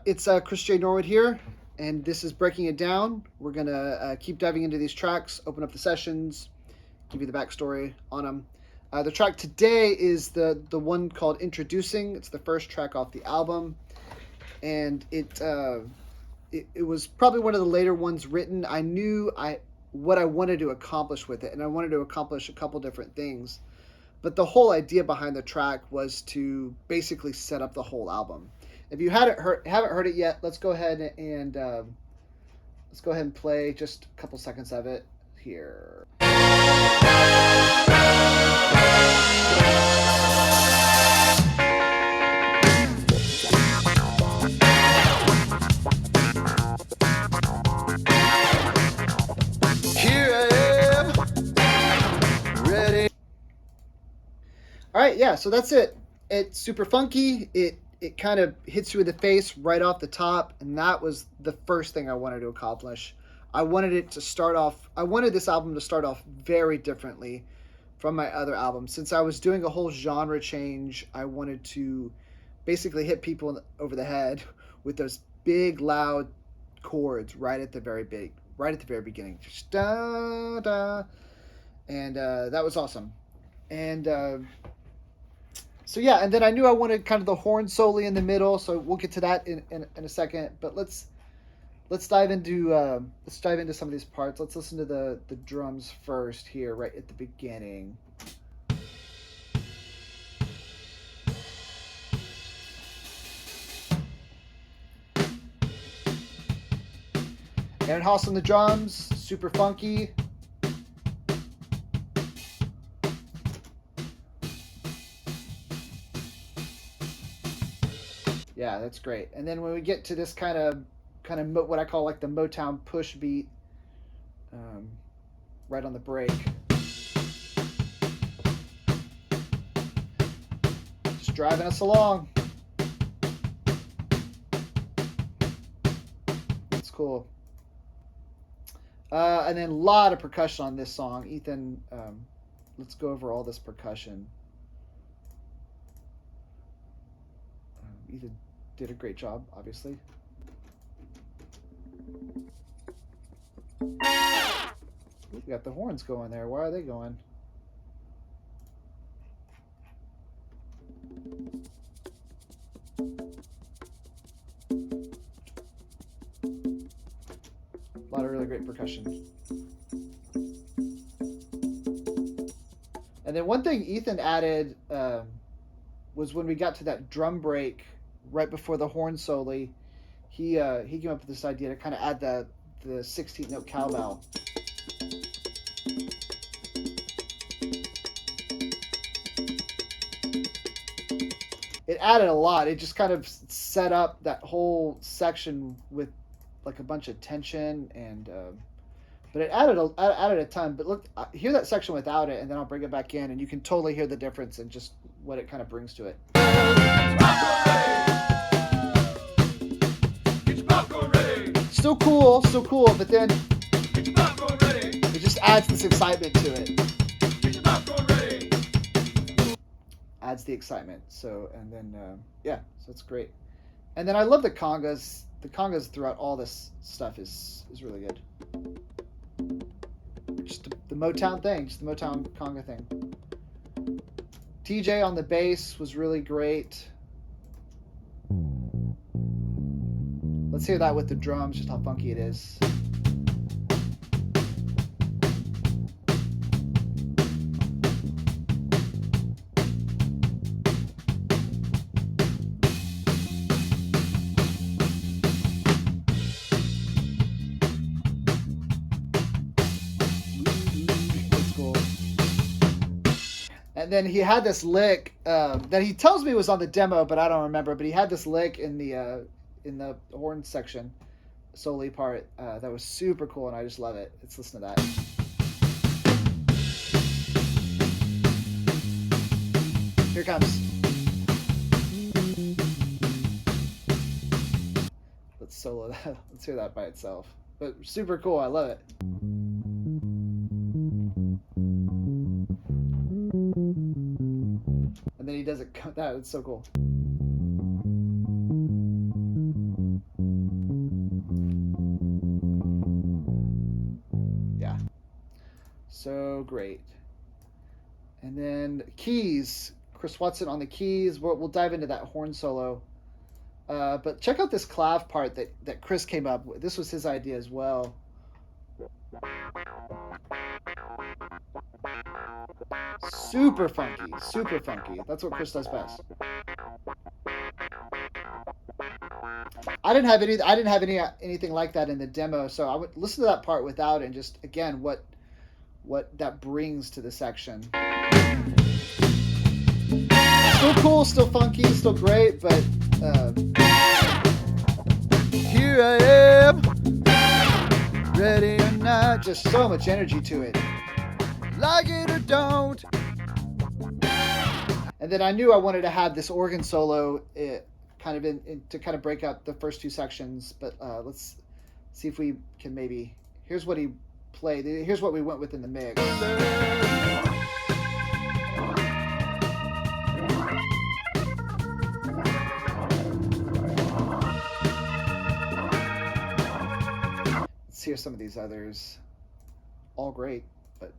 It's Chris J Norwood here, and this is Breaking It Down. We're going to keep diving into these tracks, open up the sessions, give you the backstory on them. The track today is the one called Introducing. It's the first track off the album, and it was probably one of the later ones written. I knew what I wanted to accomplish with it, and I wanted to accomplish a couple different things. But the whole idea behind the track was to basically set up the whole album. If you haven't heard it yet, let's go ahead and play just a couple seconds of it here. Here I am, ready. All right, yeah, so that's it. It's super funky. It kind of hits you in the face right off the top, and that was the first thing I wanted to accomplish. I wanted this album to start off very differently from my other albums. Since I was doing a whole genre change, I wanted to basically hit people over the head with those big, loud chords right at the very beginning. Just da da, and that was awesome. And so yeah, and then I knew I wanted kind of the horn solo in the middle, so we'll get to that in a second. But let's dive into some of these parts. Let's listen to the drums first here, right at the beginning. Aaron Haas on the drums, super funky. Yeah, that's great. And then when we get to this kind of what I call like the Motown push beat, right on the break, just driving us along. It's cool. And then a lot of percussion on this song. Ethan, let's go over all this percussion. Ethan did a great job, obviously. We got the horns going there. Why are they going? A lot of really great percussion. And then one thing Ethan added was when we got to that drum break right before the horn solo, he came up with this idea to kind of add the 16th note cowbell. It added a lot. It just kind of set up that whole section with like a bunch of tension, and but it added a ton. But look, hear that section without it, and then I'll bring it back in, and you can totally hear the difference in just what it kind of brings to it. Still cool, but then it just adds this excitement to it. Adds the excitement. So, and then yeah, so it's great. And then I love the congas. The congas throughout all this stuff is really good. Just the Motown thing, just the Motown conga thing. TJ on the bass was really great. Let's hear that with the drums, just how funky it is. And then he had this lick that he tells me was on the demo, but I don't remember. But he had this lick in the horn section, solo part, that was super cool, and I just love it. Let's listen to that. Here it comes. Let's solo that. Let's hear that by itself. But super cool. I love it. And then he does it. That it's so cool. So great. And then keys. Chris Watson on the keys. We'll dive into that horn solo. But check out this clav part that Chris came up with. This was his idea as well. Super funky, super funky. That's what Chris does best. I didn't have anything like that in the demo, so I would listen to that part without it and just again what that brings to the section. Still cool, still funky, still great, but here I am, ready or not. Just so much energy to it. Like it or don't. And then I knew I wanted to have this organ solo kind of to kind of break up the first two sections. But let's see if we can maybe. Here's what he played. Here's what we went with in the mix. Let's hear some of these others. All great, but.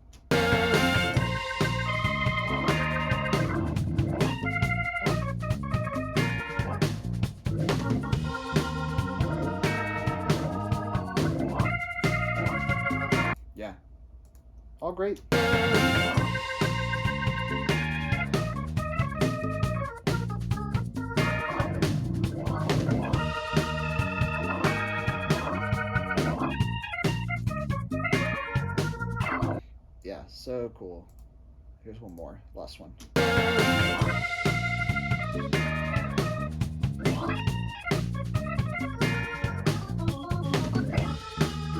Yeah, all great. Yeah, so cool. Here's one more, last one.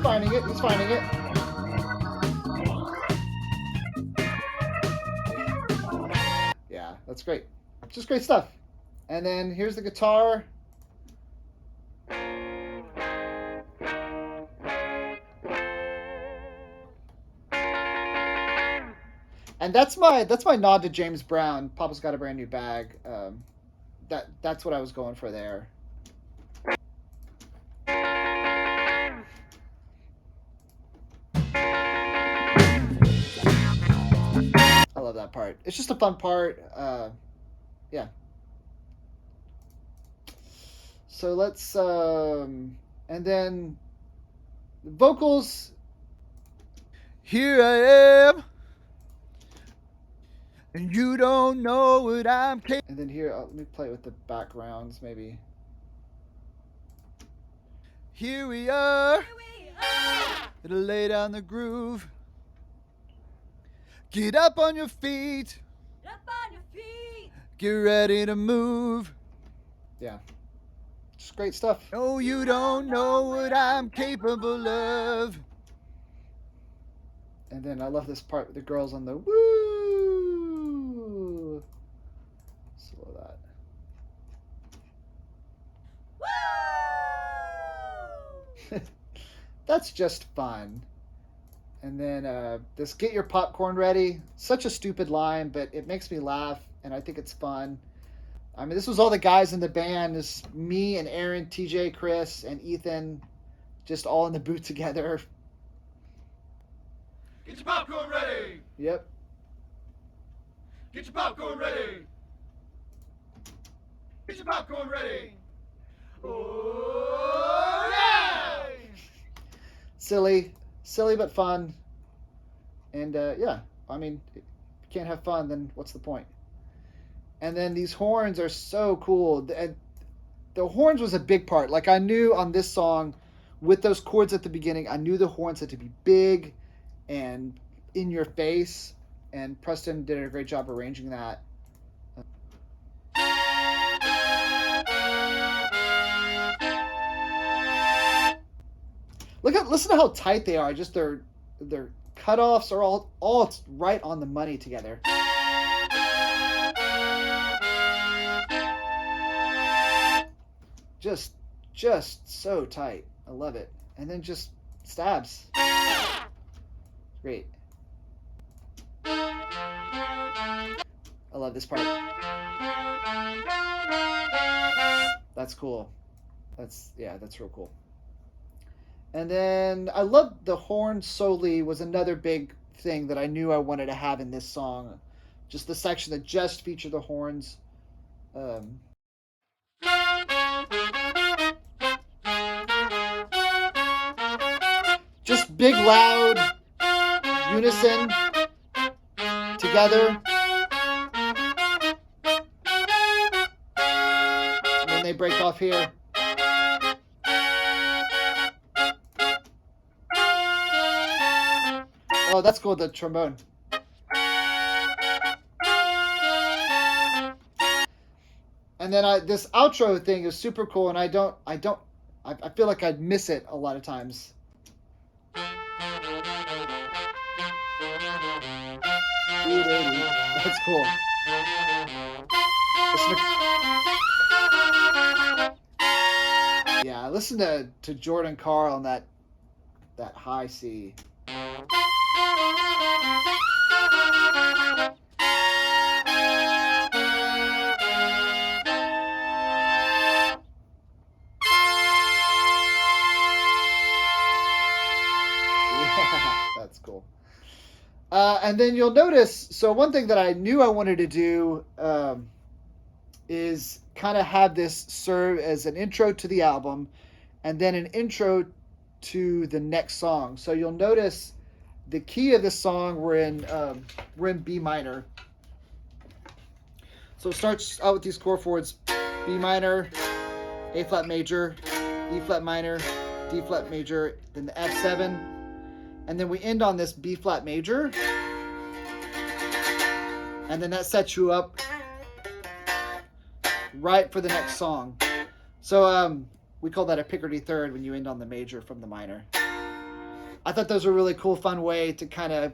Finding it, he's finding it. Yeah, that's great. Just great stuff. And then here's the guitar. And that's my nod to James Brown. Papa's Got a Brand New Bag. That's what I was going for there. I love that part. It's just a fun part. Yeah. So let's and then vocals. Here I am. And you don't know what I'm capable. And then here, let me play with the backgrounds, maybe. Here we are. It'll lay down the groove. Get up on your feet. Up on your feet. Get ready to move. Yeah. Just great stuff. Oh, you don't know what I'm capable of. And then I love this part with the girls on the woo. Slow that. Woo! That's just fun. And then this "Get your popcorn ready." Such a stupid line, but it makes me laugh, and I think it's fun. I mean, this was all the guys in the band. This me and Aaron, TJ, Chris, and Ethan, just all in the booth together. Get your popcorn ready! Yep. Get your popcorn ready! Get your popcorn ready! Oh, yeah! Silly but fun. And yeah, I mean, if you can't have fun, then what's the point? And then these horns are so cool. The horns was a big part. Like, I knew on this song, with those chords at the beginning, I knew the horns had to be big and in your face, and Preston did a great job arranging that. Listen to how tight they are. Just their cutoffs are all right on the money together. Just so tight. I love it. And then just stabs. Great. I love this part. That's cool. That's real cool. And then I love the horn soli was another big thing that I knew I wanted to have in this song. Just the section that just featured the horns. Just big, loud, unison, together. And then they break off here. Oh, that's cool, the trombone. And then this outro thing is super cool, and I feel like I'd miss it a lot of times. That's cool. Yeah, listen to Jordan Carr on that high C. That's cool. And then you'll notice, so one thing that I knew I wanted to do is kind of have this serve as an intro to the album and then an intro to the next song. So you'll notice the key of this song, we're in B minor. So it starts out with these chord chords: B minor, A flat major, E flat minor, D flat major, then the F7, and then we end on this B flat major, and then that sets you up right for the next song. So we call that a Picardy third when you end on the major from the minor. I thought those were a really cool, fun way to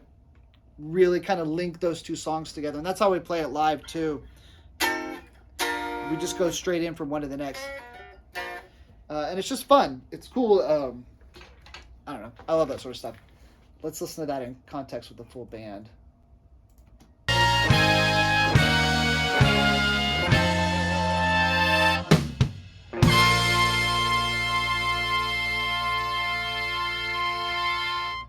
really link those two songs together, and that's how we play it live too. We just go straight in from one to the next, and it's just fun. It's cool. I don't know. I love that sort of stuff. Let's listen to that in context with the full band.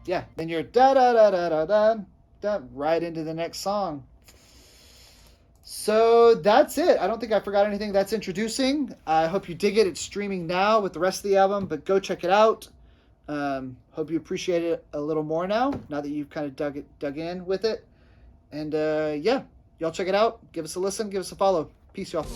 Yeah, then you're da da da da da da da right into the next song. So that's it. I don't think I forgot anything. That's introducing. I hope you dig it. It's streaming now with the rest of the album, but go check it out. Hope you appreciate it a little more now that you've kind of dug in with it. And yeah, y'all check it out. Give us a listen. Give us a follow. Peace, y'all.